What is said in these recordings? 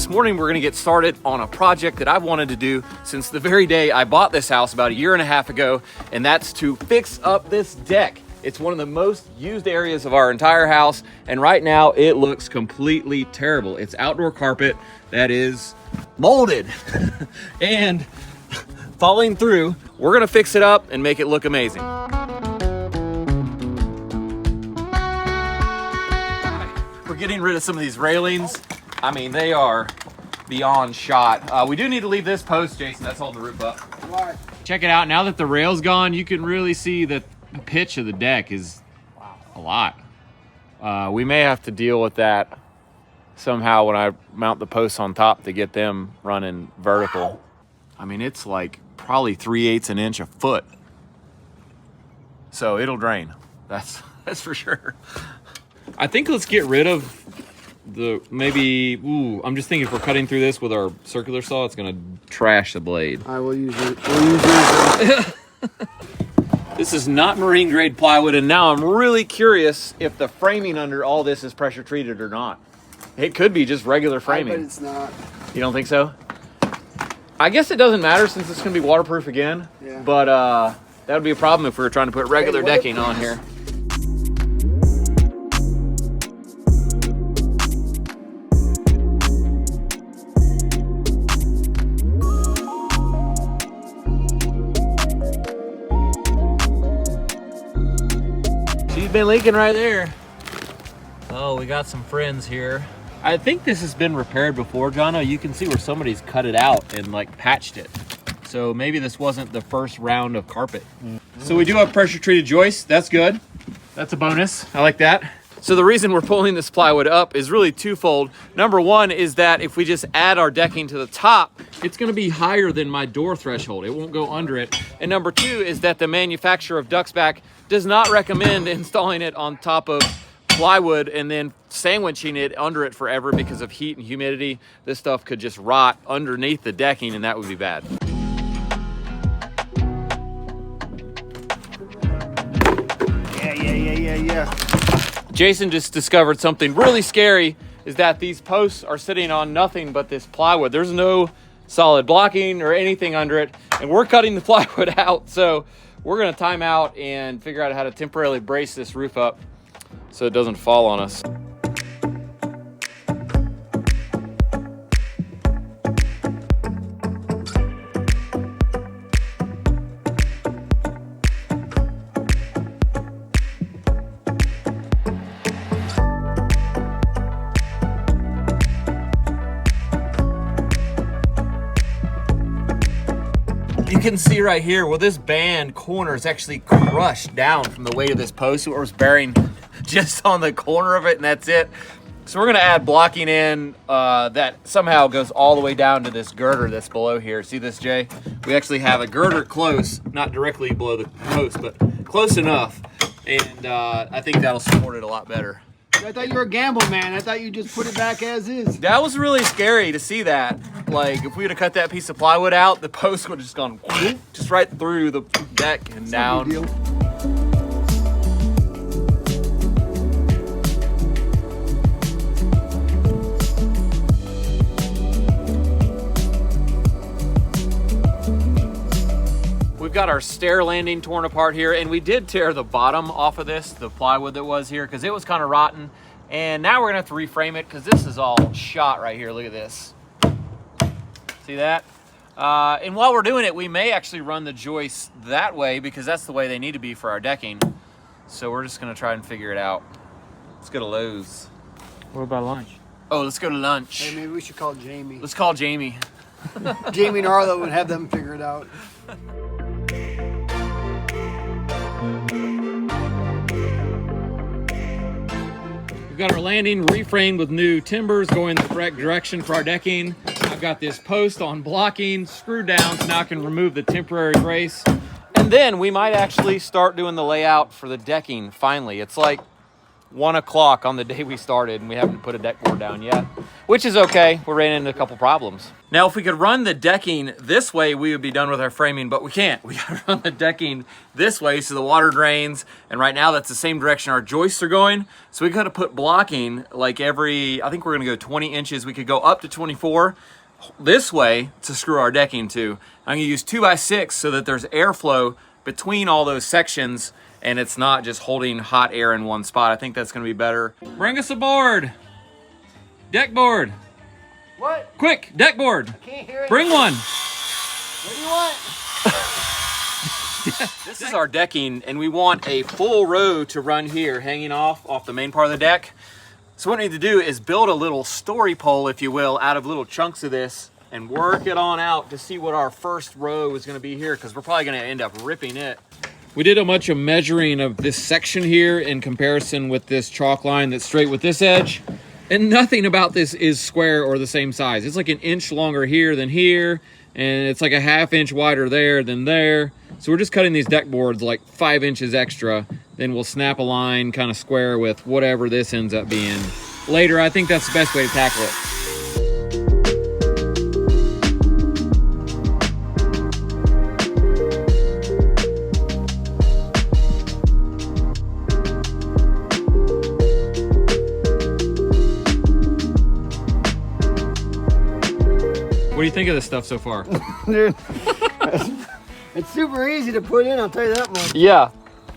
This morning we're gonna get started on a project that I've wanted to do since the very day I bought this house about 1.5 years ago, and that's to fix up this deck. It's one of the most used areas of our entire house, and right now it looks completely terrible. It's outdoor carpet that is molded and falling through. We're gonna fix it up and make it look amazing. We're getting rid of some of these railings. I mean, they are beyond shot. We do need to leave this post, Jason, that's holding the roof up. Right. Check it out, now that the rail's gone, you can really see that the pitch of the deck is a lot. We may have to deal with that somehow when I mount the posts on top to get them running vertical. I mean, it's like probably 3/8 an inch a foot. So it'll drain, that's for sure. I think let's get rid of the, I'm just thinking if we're cutting through this with our circular saw, it's gonna trash the blade. I will use it. We'll use it. This is not marine grade plywood, and now I'm really curious if the framing under all this is pressure treated or not. It could be just regular framing. But it's not. You don't think so? I guess it doesn't matter since it's gonna be waterproof again. Yeah. But that would be a problem if we were trying to put regular decking on here. She's been leaking right there. Oh, we got some friends here. I think this has been repaired before, Jono. You can see where somebody's cut it out and like patched it. So maybe this wasn't the first round of carpet. So we do have pressure treated joists. That's good. That's a bonus. I like that. So the reason we're pulling this plywood up is really twofold. Number one is that if we just add our decking to the top, it's gonna be higher than my door threshold. It won't go under it. And number two is that the manufacturer of Duxxbak does not recommend installing it on top of plywood and then sandwiching it under it forever because of heat and humidity. This stuff could just rot underneath the decking and that would be bad. Yeah. Jason just discovered something really scary, is that these posts are sitting on nothing but this plywood. There's no solid blocking or anything under it, and we're cutting the plywood out. So we're gonna time out and figure out how to temporarily brace this roof up so it doesn't fall on us. You can see right here where this band corner is actually crushed down from the weight of this post. It was bearing just on the corner of it, and that's it. So we're gonna add blocking in that somehow goes all the way down to this girder that's below here. See this, Jay? We actually have a girder close, not directly below the post, but close enough. And I think that'll support it a lot better. I thought you were a gamble man. I thought you just put it back as is. That was really scary to see that. Like, if we would have cut that piece of plywood out, the post would have just gone whoop, just right through the deck and down. No big deal. We've got our stair landing torn apart here, and we did tear the bottom off of this, the plywood that was here, because it was kind of rotten. And now we're gonna have to reframe it because this is all shot right here. Look at this. See that? And while we're doing it, we may actually run the joists that way because that's the way they need to be for our decking. So we're just gonna try and figure it out. Let's go to Lowe's. What about lunch? Oh, let's go to lunch. Hey, maybe we should call Jamie. Let's call Jamie. Jamie and Arlo would have them figure it out. We've got our landing reframed with new timbers going the correct direction for our decking. I've got this post on blocking screwed down, so now I can remove the temporary brace. And then we might actually start doing the layout for the decking finally. It's like 1 o'clock on the day we started, and we haven't put a deck board down yet, which is okay. We ran into a couple problems. Now, if we could run the decking this way, we would be done with our framing, but we can't. We gotta run the decking this way so the water drains, and right now that's the same direction our joists are going. So we gotta put blocking like every, I think we're gonna go 20 inches. We could go up to 24 this way to screw our decking to. I'm gonna use 2x6 so that there's airflow between all those sections, and it's not just holding hot air in one spot. I think that's gonna be better. Bring us a board. Deck board. What? Quick, deck board. I can't hear it. Bring one. What do you want? This is our decking, and we want a full row to run here, hanging off the main part of the deck. So what we need to do is build a little story pole, if you will, out of little chunks of this, and work it on out to see what our first row is gonna be here, because we're probably gonna end up ripping it. We did a bunch of measuring of this section here in comparison with this chalk line that's straight with this edge. And nothing about this is square or the same size. It's like an inch longer here than here, and it's like a ½ inch wider there than there. So we're just cutting these deck boards like 5 inches extra. Then we'll snap a line kind of square with whatever this ends up being. Later, I think that's the best way to tackle it. What do you think of this stuff so far? Dude, it's super easy to put in, I'll tell you that much. Yeah.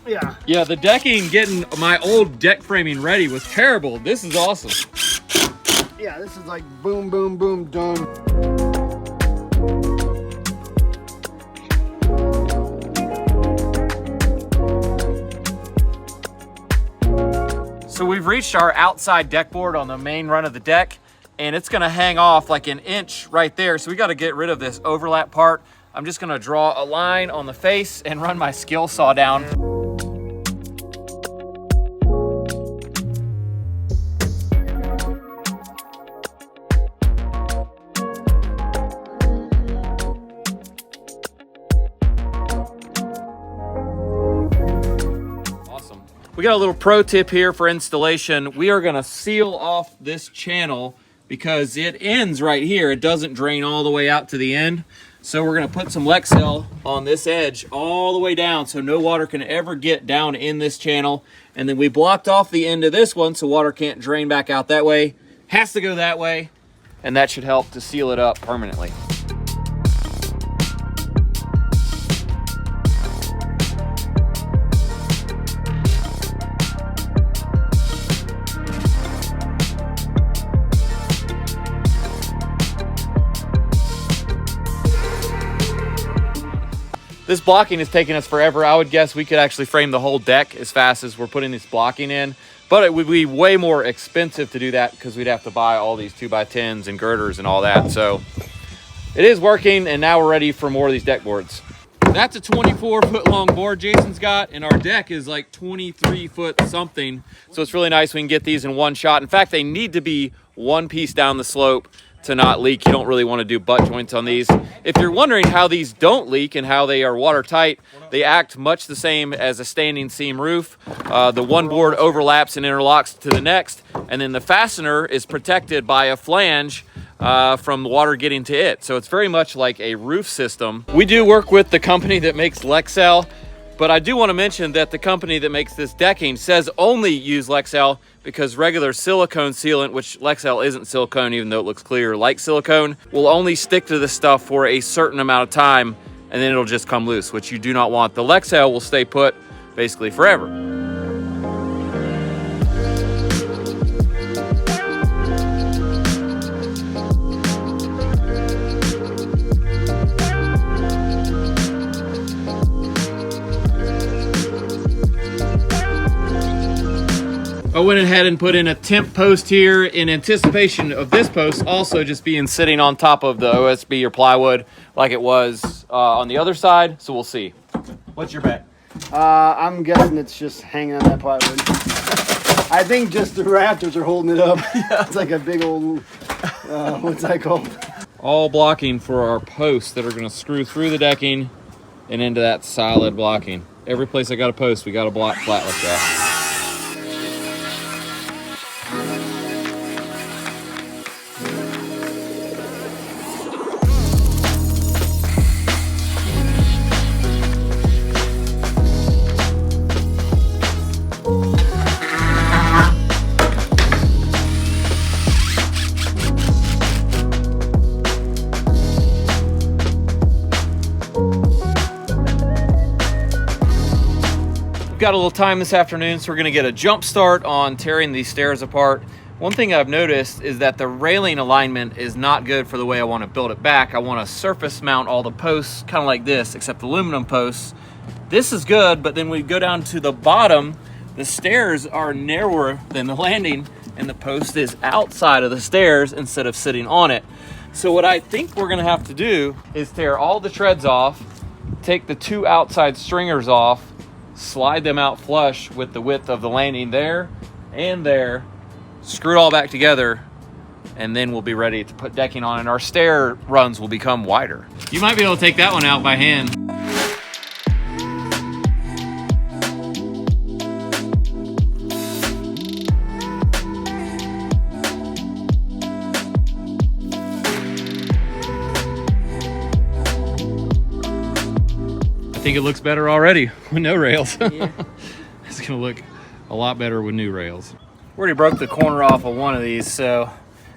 Yeah. Yeah, the decking, getting my old deck framing ready was terrible. This is awesome. Yeah, this is like boom, boom, boom, done. So we've reached our outside deck board on the main run of the deck, and it's gonna hang off like an inch right there. So we gotta get rid of this overlap part. I'm just gonna draw a line on the face and run my skill saw down. Awesome. We got a little pro tip here for installation. We are gonna seal off this channel because it ends right here. It doesn't drain all the way out to the end. So we're gonna put some Lexel on this edge all the way down so no water can ever get down in this channel. And then we blocked off the end of this one so water can't drain back out that way. Has to go that way, and that should help to seal it up permanently. This blocking is taking us forever. I would guess we could actually frame the whole deck as fast as we're putting this blocking in, but it would be way more expensive to do that because we'd have to buy all these 2x10s and girders and all that. So it is working, and now we're ready for more of these deck boards. That's a 24-foot long board Jason's got, and our deck is like 23 foot something. So it's really nice we can get these in one shot. In fact, they need to be one piece down the slope to not leak. You don't really want to do butt joints on these. If you're wondering how these don't leak and how they are watertight, they act much the same as a standing seam roof. The one board overlaps and interlocks to the next, and then the fastener is protected by a flange from the water getting to it. So it's very much like a roof system. We do work with the company that makes Lexel, but I do want to mention that the company that makes this decking says only use Lexel because regular silicone sealant, which Lexel isn't silicone even though it looks clear like silicone, will only stick to this stuff for a certain amount of time and then it'll just come loose, which you do not want. The Lexel will stay put basically forever. I went ahead and put in a temp post here in anticipation of this post also just being sitting on top of the OSB or plywood like it was on the other side. So we'll see. What's your bet? I'm guessing it's just hanging on that plywood. I think just the rafters are holding it up. Yeah. It's like a big old, what's that called? All blocking for our posts that are going to screw through the decking and into that solid blocking. Every place I got a post, we got a block flat like that. got a little time this afternoon, so we're gonna get a jump start on tearing these stairs apart. One thing I've noticed is that the railing alignment is not good for the way I want to build it back. I want to surface mount all the posts kind of like this, except aluminum posts. This is good, but then we go down to the bottom, the stairs are narrower than the landing, and the post is outside of the stairs instead of sitting on it. So what I think we're gonna have to do is tear all the treads off, take the 2 outside stringers off, slide them out flush with the width of the landing there and there, screw it all back together, and then we'll be ready to put decking on, and our stair runs will become wider. You might be able to take that one out by hand. I think it looks better already with no rails. Yeah. It's gonna look a lot better with new rails. We already broke the corner off of one of these, so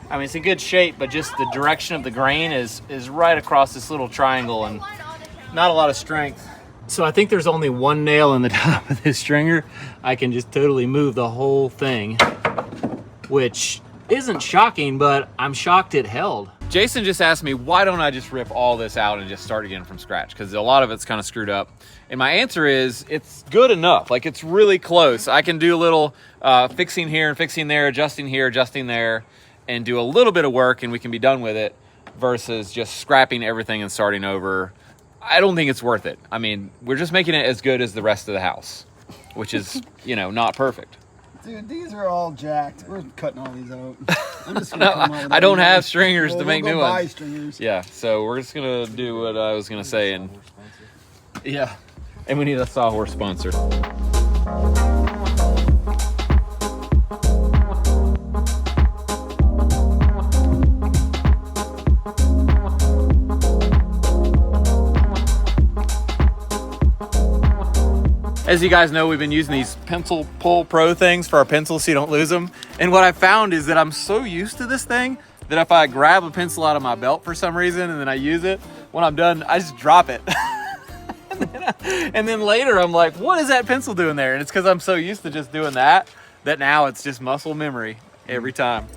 I mean it's in good shape, but just the direction of the grain is right across this little triangle and not a lot of strength. So I think there's only one nail in the top of this stringer. I can just totally move the whole thing, which isn't shocking, but I'm shocked it held. Jason just asked me, why don't I just rip all this out and just start again from scratch? Because a lot of it's kind of screwed up. And my answer is, it's good enough. Like, it's really close. I can do a little fixing here and fixing there, adjusting here, adjusting there, and do a little bit of work and we can be done with it, versus just scrapping everything and starting over. I don't think it's worth it. I mean, we're just making it as good as the rest of the house, which is, you know, not perfect. Dude, these are all jacked. We're cutting all these out. I'm just gonna come out with I don't have stringers to we'll make go new buy ones. Stringers. Yeah, so we're just gonna do what I was gonna say, and yeah, and we need a sawhorse sponsor. As you guys know, we've been using these Pencil Pull Pro things for our pencils so you don't lose them. And what I found is that I'm so used to this thing that if I grab a pencil out of my belt for some reason and then I use it, when I'm done, I just drop it. and then later I'm like, what is that pencil doing there? And it's because I'm so used to just doing that now it's just muscle memory every time.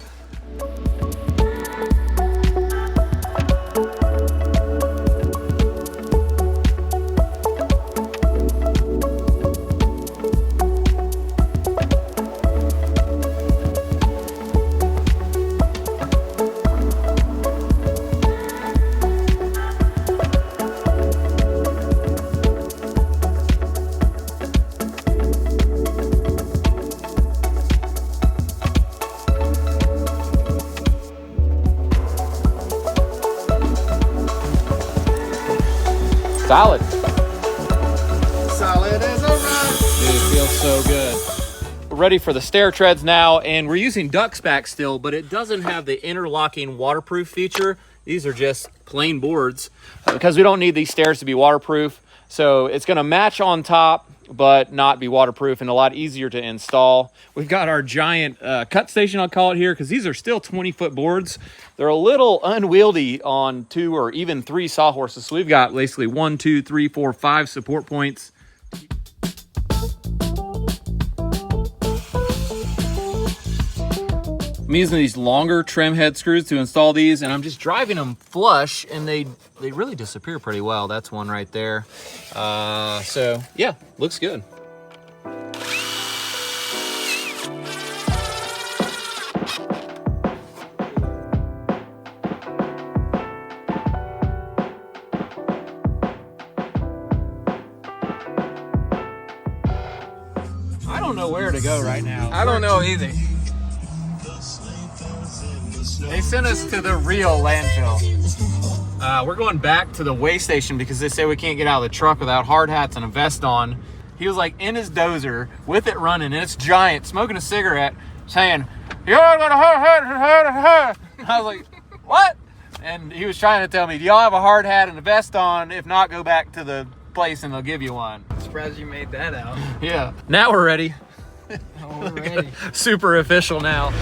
Solid. Solid as a rock. Dude, it feels so good. We're ready for the stair treads now, and we're using Duxxbak still, but it doesn't have the interlocking waterproof feature. These are just plain boards because we don't need these stairs to be waterproof. So it's gonna match on top, but not be waterproof, and a lot easier to install. We've got our giant cut station, I'll call it here, because these are still 20-foot boards. They're a little unwieldy on 2 or even 3 sawhorses. So we've got basically 1, 2, 3, 4, 5 support points. I'm using these longer trim head screws to install these, and I'm just driving them flush, and they really disappear pretty well. That's one right there. So yeah, looks good. I don't know where to go right now. I don't know either. They sent us to the real landfill. We're going back to the weigh station because they say we can't get out of the truck without hard hats and a vest on. He was like in his dozer with it running, and it's giant, smoking a cigarette, saying, "You're gonna hurt." I was like, "What?" And he was trying to tell me, "Do y'all have a hard hat and a vest on? If not, go back to the place and they'll give you one." I'm surprised you made that out. Yeah. Now we're ready. Oh, we're ready. Super official now.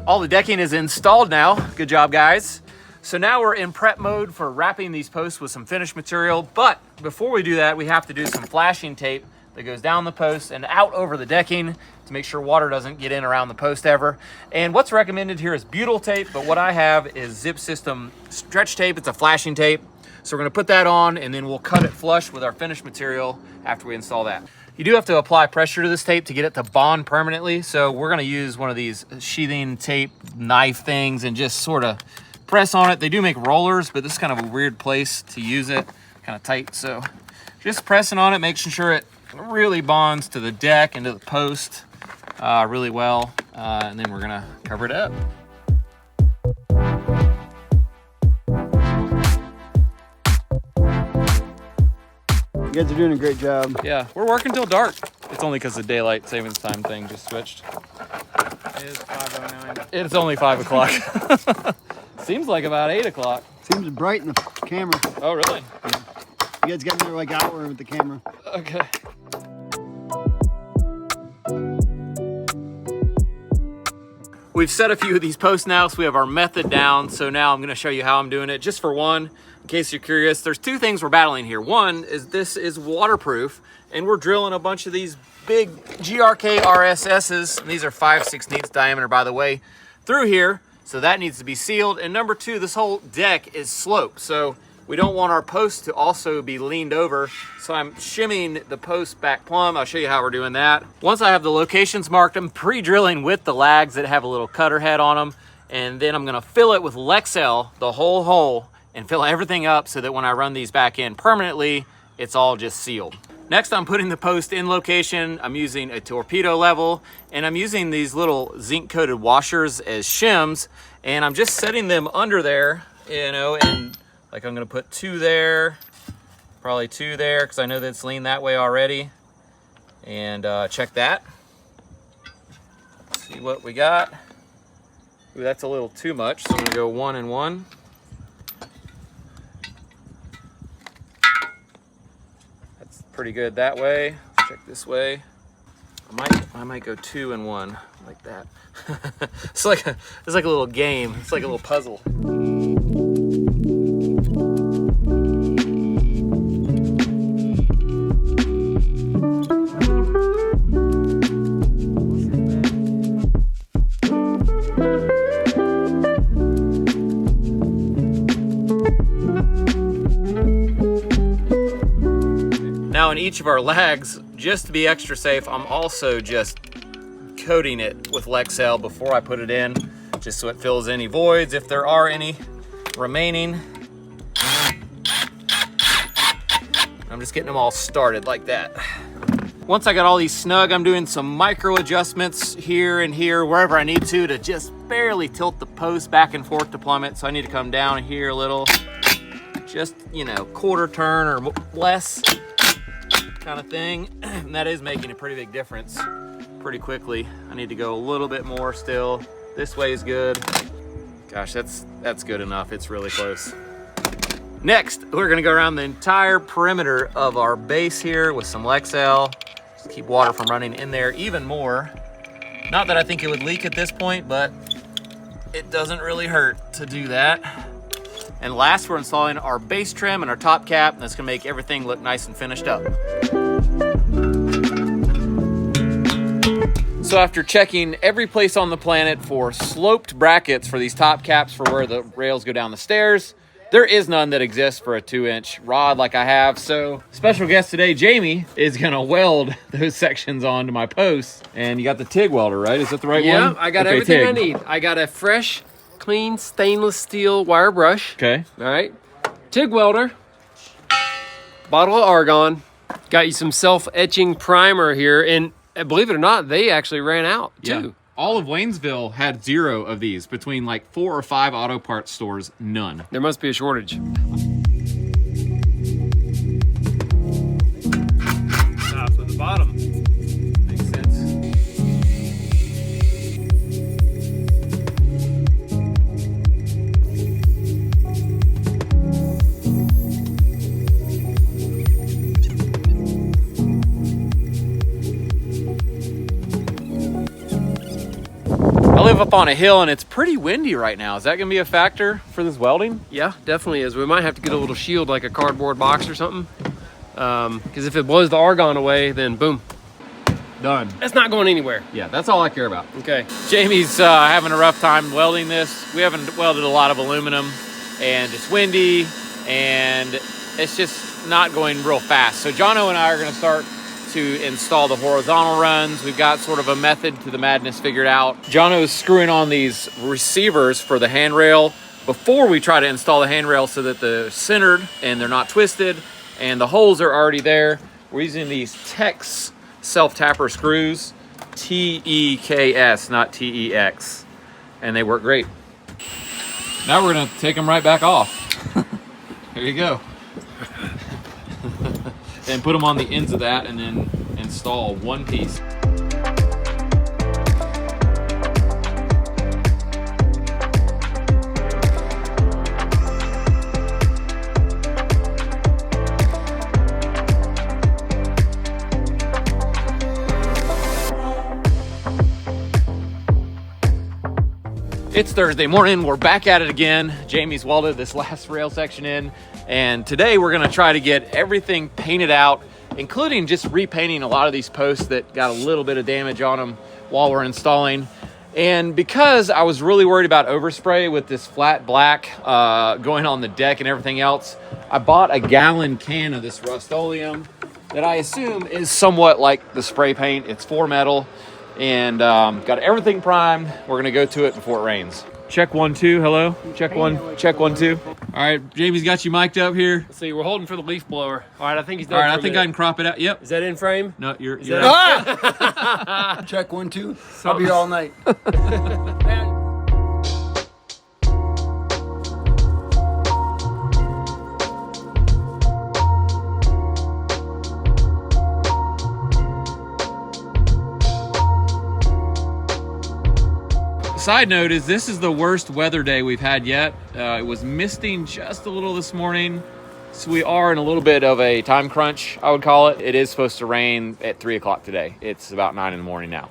All the decking is installed now. Good job, guys. So now we're in prep mode for wrapping these posts with some finished material. But before we do that, we have to do some flashing tape that goes down the post and out over the decking to make sure water doesn't get in around the post ever. And what's recommended here is butyl tape, but what I have is Zip System stretch tape. It's a flashing tape. So we're gonna put that on and then we'll cut it flush with our finished material after we install that. You do have to apply pressure to this tape to get it to bond permanently. So we're gonna use one of these sheathing tape knife things and just sort of press on it. They do make rollers, but this is kind of a weird place to use it, kind of tight. So just pressing on it, making sure it really bonds to the deck and to the post really well. And then we're gonna cover it up. You guys are doing a great job. Yeah, we're working till dark. It's only because the daylight savings time thing just switched. It is 5:09. It's only 5 o'clock. Seems like about 8 o'clock. Seems bright in the camera. Oh, really? You guys got another like hour with the camera. Okay. We've set a few of these posts now, so we have our method down. So now I'm gonna show you how I'm doing it. Just for one, in case you're curious, there's two things we're battling here. One is this is waterproof, and we're drilling a bunch of these big GRK RSSs, and these are 5/16 diameter, by the way, through here. So that needs to be sealed. And number two, this whole deck is sloped. So we don't want our posts to also be leaned over. So I'm shimming the post back plumb. I'll show you how we're doing that. Once I have the locations marked, I'm pre-drilling with the lags that have a little cutter head on them. And then I'm gonna fill it with Lexel, the whole hole, and fill everything up so that when I run these back in permanently, it's all just sealed. Next, I'm putting the post in location. I'm using a torpedo level, and I'm using these little zinc coated washers as shims, and I'm just setting them under there, you know, and like I'm gonna put 2 there, probably 2 there, because I know that it's leaned that way already. And check that. See what we got. Ooh, that's a little too much, so I'm gonna go 1 and 1. Pretty good that way. Let's check this way. I might go 2 and 1 like that. It's like a little game. It's like a little puzzle. Now in each of our lags, just to be extra safe, I'm also just coating it with Lexel before I put it in, just so it fills any voids if there are any remaining. I'm just getting them all started like that. Once I got all these snug, I'm doing some micro adjustments here and here, wherever I need to just barely tilt the post back and forth to plumb it. So I need to come down here a little, just, you know, quarter turn or less kind of thing. And that is making a pretty big difference pretty quickly. I need to go a little bit more still. This way is good. Gosh, that's good enough. It's really close. Next, we're gonna go around the entire perimeter of our base here with some Lexel. Just keep water from running in there even more. Not that I think it would leak at this point, but it doesn't really hurt to do that. And last, we're installing our base trim and our top cap, and that's gonna make everything look nice and finished up. So after checking every place on the planet for sloped brackets for these top caps for where the rails go down the stairs, there is none that exists for a 2-inch rod like I have. So special guest today, Jamie, is gonna weld those sections onto my posts. And you got the TIG welder, right? Is that the right one? Yeah, I got everything I need. I got a fresh, clean stainless steel wire brush. Okay. All right. TIG welder. Bottle of argon. Got you some self-etching primer here. And believe it or not, they actually ran out too. Yeah. All of Waynesville had 0 of these. Between like 4 or 5 auto parts stores, none. There must be a shortage. Stop at the bottom. Makes sense. live up on a hill and it's pretty windy right now. Is that gonna be a factor for this welding? Yeah, definitely is. We might have to get a little shield, like a cardboard box or something. Because if it blows the argon away, then boom. Done. That's not going anywhere. Yeah, that's all I care about. Okay. Jamie's having a rough time welding this. We haven't welded a lot of aluminum and it's windy and it's just not going real fast. So Jono and I are gonna start to install the horizontal runs. We've got sort of a method to the madness figured out. Jono's screwing on these receivers for the handrail before we try to install the handrail so that they're centered and they're not twisted and the holes are already there. We're using these Tex self-tapper screws, T-E-K-S, not T-E-X, and they work great. Now we're gonna take them right back off. There you go. And put them on the ends of that and then install one piece. It's Thursday morning, we're back at it again. Jamie's welded this last rail section in, and today we're gonna try to get everything painted out, including just repainting a lot of these posts that got a little bit of damage on them while we're installing. And because I was really worried about overspray with this flat black going on the deck and everything else, I bought a gallon can of this Rust-Oleum that I assume is somewhat like the spray paint. It's 4-metal. And got everything primed. We're gonna go to it before it rains. Check 1, 2, hello? Check 1, check 1, 2. All right, Jamie's got you mic'd up here. Let's see, we're holding for the leaf blower. All right, I think he's done. All right, I think I can crop it out. Yep. Is that in frame? No, you're Check 1, 2. I'll be here all night. Side note is this is the worst weather day we've had yet. It was misting just a little this morning, so we are in a little bit of a time crunch, I would call it. It is supposed to rain at 3 o'clock today. It's about 9 in the morning now.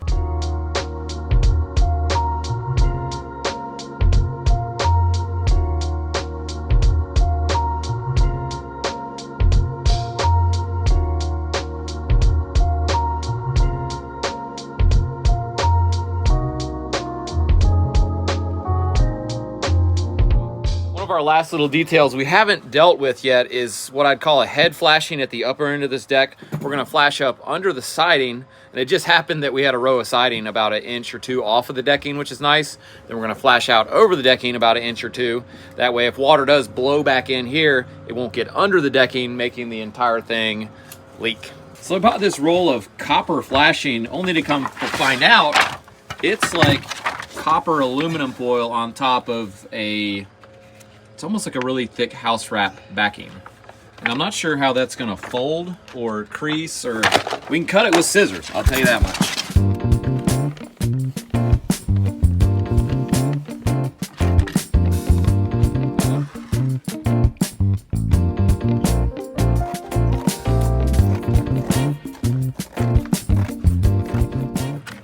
Our last little details we haven't dealt with yet is what I'd call a head flashing at the upper end of this deck. We're going to flash up under the siding, and it just happened that we had a row of siding about 1 inch or 2 off of the decking, which is nice. Then we're going to flash out over the decking about 1 inch or 2. That way if water does blow back in here, it won't get under the decking, making the entire thing leak. So I bought this roll of copper flashing only to come to find out it's like copper aluminum foil on top of it's almost like a really thick house wrap backing. And I'm not sure how that's gonna fold or crease, or we can cut it with scissors, I'll tell you that much.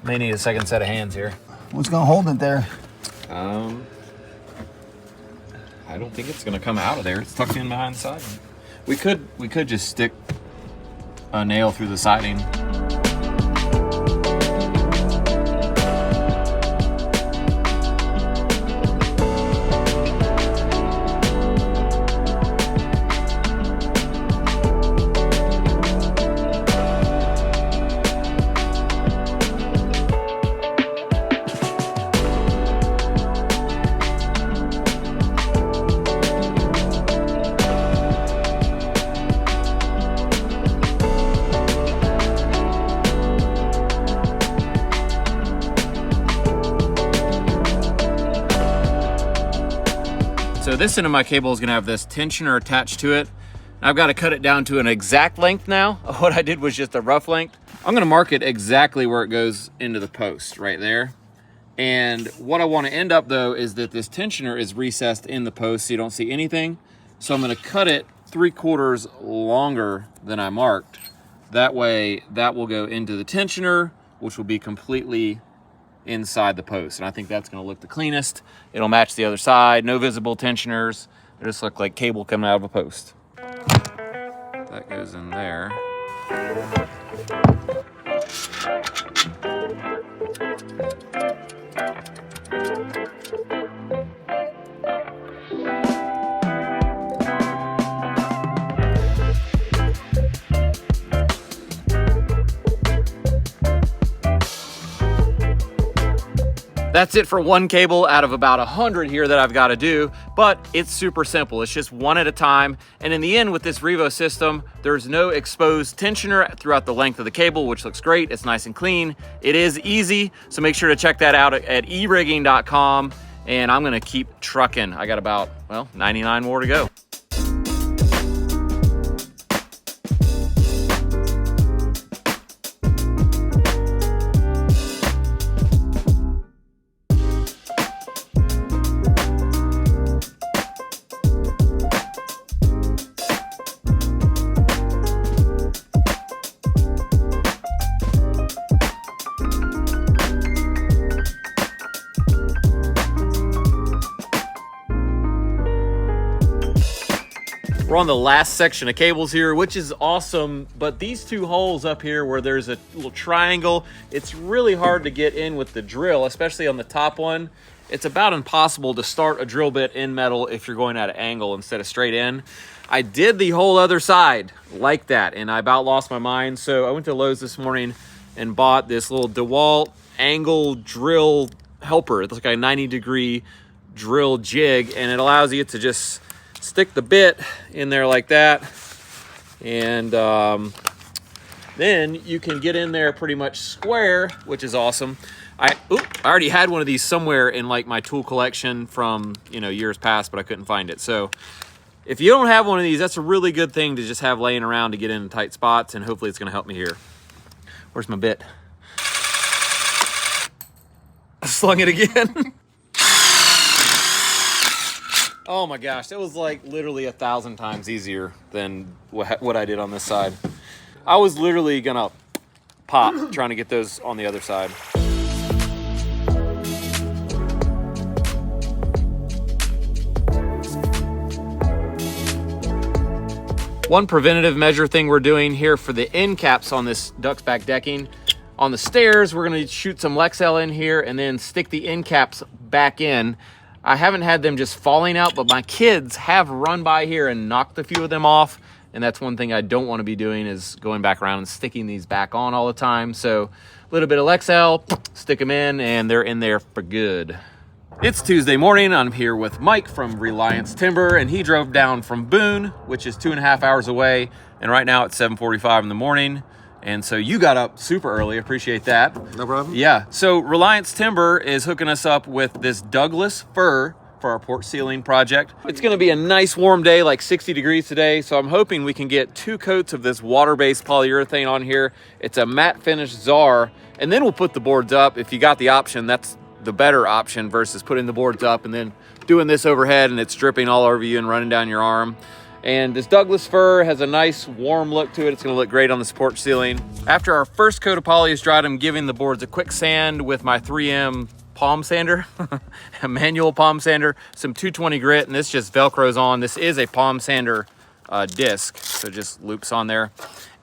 May need a second set of hands here. What's gonna hold it there? I don't think it's gonna come out of there. It's tucked in behind the siding. We could just stick a nail through the siding. So this end of my cable is gonna have this tensioner attached to it. I've got to cut it down to an exact length now. What I did was just a rough length. I'm gonna mark it exactly where it goes into the post, right there. And what I want to end up though is that this tensioner is recessed in the post so you don't see anything. So I'm gonna cut it 3/4 longer than I marked. That way that will go into the tensioner, which will be completely inside the post. And I think that's gonna look the cleanest. It'll match the other side, no visible tensioners. It just look like cable coming out of a post. That goes in there. That's it for one cable out of about 100 here that I've got to do, but it's super simple. It's just one at a time. And in the end with this Revo system, there's no exposed tensioner throughout the length of the cable, which looks great. It's nice and clean. It is easy. So make sure to check that out at erigging.com. And I'm gonna keep trucking. I got about, well, 99 more to go. We're on the last section of cables here, which is awesome, but these two holes up here where there's a little triangle, it's really hard to get in with the drill, especially on the top one. It's about impossible to start a drill bit in metal if you're going at an angle instead of straight in. I did the whole other side like that, and I about lost my mind, so I went to Lowe's this morning and bought this little DeWalt angle drill helper. It's like a 90-degree drill jig, and it allows you to just stick the bit in there like that, and then you can get in there pretty much square, which is awesome. I already had one of these somewhere in like my tool collection from, you know, years past, but I couldn't find it. So if you don't have one of these, that's a really good thing to just have laying around to get in tight spots, and hopefully it's going to help me here. Where's my bit? I slung it again. Oh my gosh, that was like literally 1,000 times easier than what I did on this side. I was literally gonna pop trying to get those on the other side. One preventative measure thing we're doing here for the end caps on this Duxxbak decking. On the stairs, we're gonna shoot some Lexel in here and then stick the end caps back in. I haven't had them just falling out, but my kids have run by here and knocked a few of them off. And that's one thing I don't want to be doing, is going back around and sticking these back on all the time. So a little bit of Lexel, stick them in, and they're in there for good. It's Tuesday morning. I'm here with Mike from Reliance Timber, and he drove down from Boone, which is 2.5 hours away. And right now it's 7:45 in the morning. And so you got up super early. Appreciate that. No problem. Yeah. So Reliance Timber is hooking us up with this Douglas Fir for our porch ceiling project. It's going to be a nice warm day, like 60 degrees today. So I'm hoping we can get 2 coats of this water-based polyurethane on here. It's a matte finish Czar. And then we'll put the boards up. If you got the option, that's the better option versus putting the boards up and then doing this overhead and it's dripping all over you and running down your arm. And this Douglas Fir has a nice warm look to it. It's gonna look great on this porch ceiling. After our first coat of poly is dried, I'm giving the boards a quick sand with my 3M palm sander, a manual palm sander, some 220 grit, and this just Velcros on. This is a palm sander disc, so it just loops on there.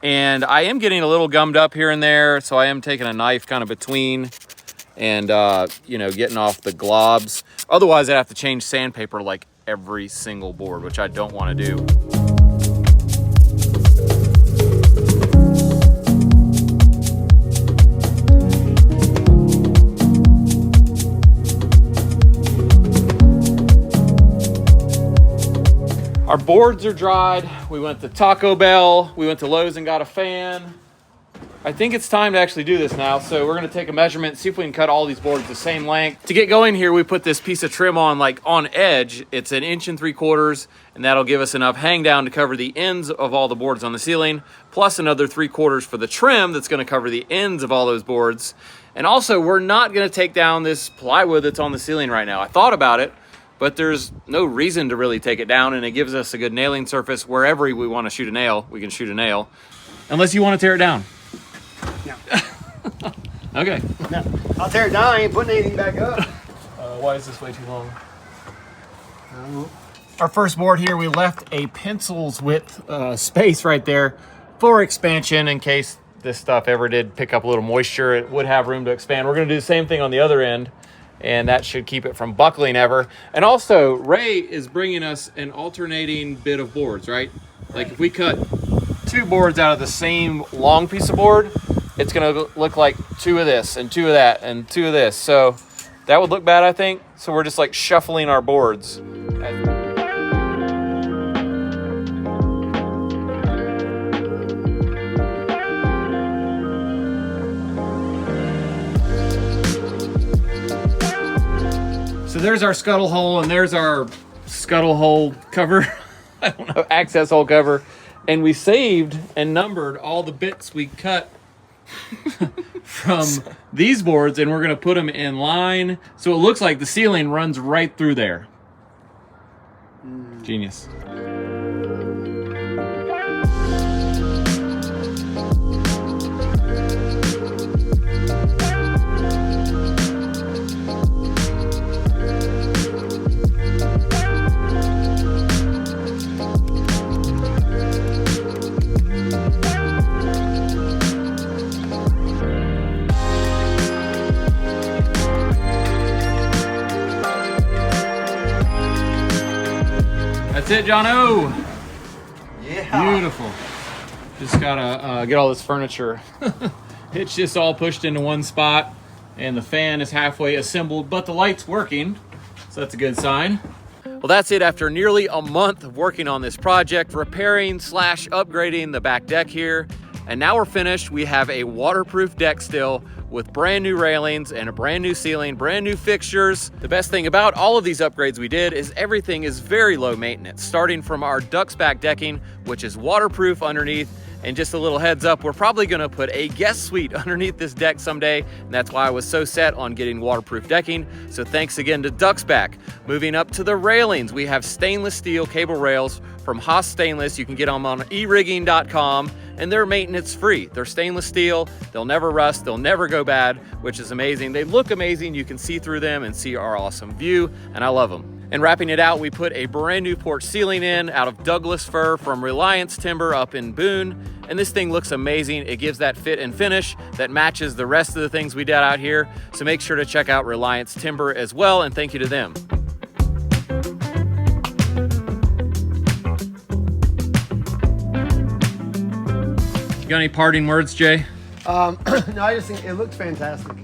And I am getting a little gummed up here and there, so I am taking a knife kind of between and, you know, getting off the globs. Otherwise, I'd have to change sandpaper like every single board, which I don't want to do. Our boards are dried. We went to Taco Bell. We went to Lowe's and got a fan. I think it's time to actually do this now. So we're gonna take a measurement, see if we can cut all these boards the same length. To get going here, we put this piece of trim on like on edge. It's 1 3/4 inches, and that'll give us enough hang down to cover the ends of all the boards on the ceiling, plus another 3/4 for the trim that's gonna cover the ends of all those boards. And also, we're not gonna take down this plywood that's on the ceiling right now. I thought about it, but there's no reason to really take it down, and it gives us a good nailing surface. Wherever we wanna shoot a nail, we can shoot a nail. Unless you wanna tear it down. Yeah. Okay. No, I'll tear it down. I ain't putting anything back up. Why is this way too long? I don't know. Our first board here, we left a pencil's width space right there for expansion in case this stuff ever did pick up a little moisture. It would have room to expand. We're gonna do the same thing on the other end, and that should keep it from buckling ever. And also, Ray is bringing us an alternating bit of boards, right? Like if we cut 2 boards out of the same long piece of board, it's gonna look like 2 of this and 2 of that and 2 of this. So that would look bad, I think. So we're just like shuffling our boards. So there's our scuttle hole, and there's our scuttle hole cover. I don't know, access hole cover. And we saved and numbered all the bits we cut from these boards, and we're gonna put them in line. So it looks like the ceiling runs right through there. Genius. That's it, John-O. Yeah. Beautiful. Just gotta get all this furniture. It's just all pushed into one spot, and the fan is halfway assembled, but the light's working, so that's a good sign. Well, that's it after nearly a month of working on this project, repairing / upgrading the back deck here. And now we're finished. We have a waterproof deck still with brand new railings and a brand new ceiling, brand new fixtures. The best thing about all of these upgrades we did is everything is very low maintenance, starting from our Duxxbak decking, which is waterproof underneath. And just a little heads up, we're probably gonna put a guest suite underneath this deck someday, and that's why I was so set on getting waterproof decking. So thanks again to Duxxbak. Moving up to the railings, we have stainless steel cable rails from Haas Stainless. You can get them on erigging.com, and they're maintenance free. They're stainless steel, they'll never rust, they'll never go bad, which is amazing. They look amazing, you can see through them and see our awesome view, and I love them. And wrapping it out, we put a brand new porch ceiling in out of Douglas Fir from Reliance Timber up in Boone. And this thing looks amazing. It gives that fit and finish that matches the rest of the things we did out here. So make sure to check out Reliance Timber as well, and thank you to them. You got any parting words, Jay? No, I just think it looks fantastic.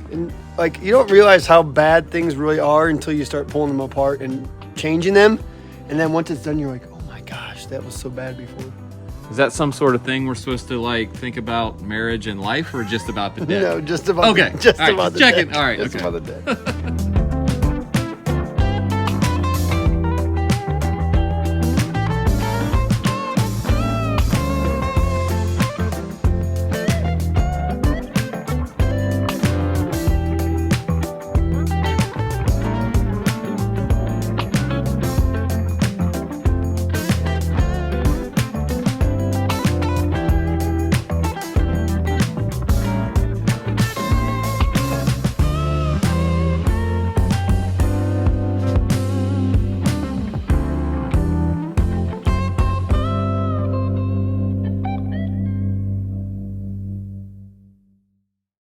And like, you don't realize how bad things really are until you start pulling them apart and changing them. And then once it's done, you're like, oh my gosh, that was so bad before. Is that some sort of thing we're supposed to like think about marriage and life, or just about the deck? No, just about okay. just All right, about the check deck. it. All right, Just okay. about the deck.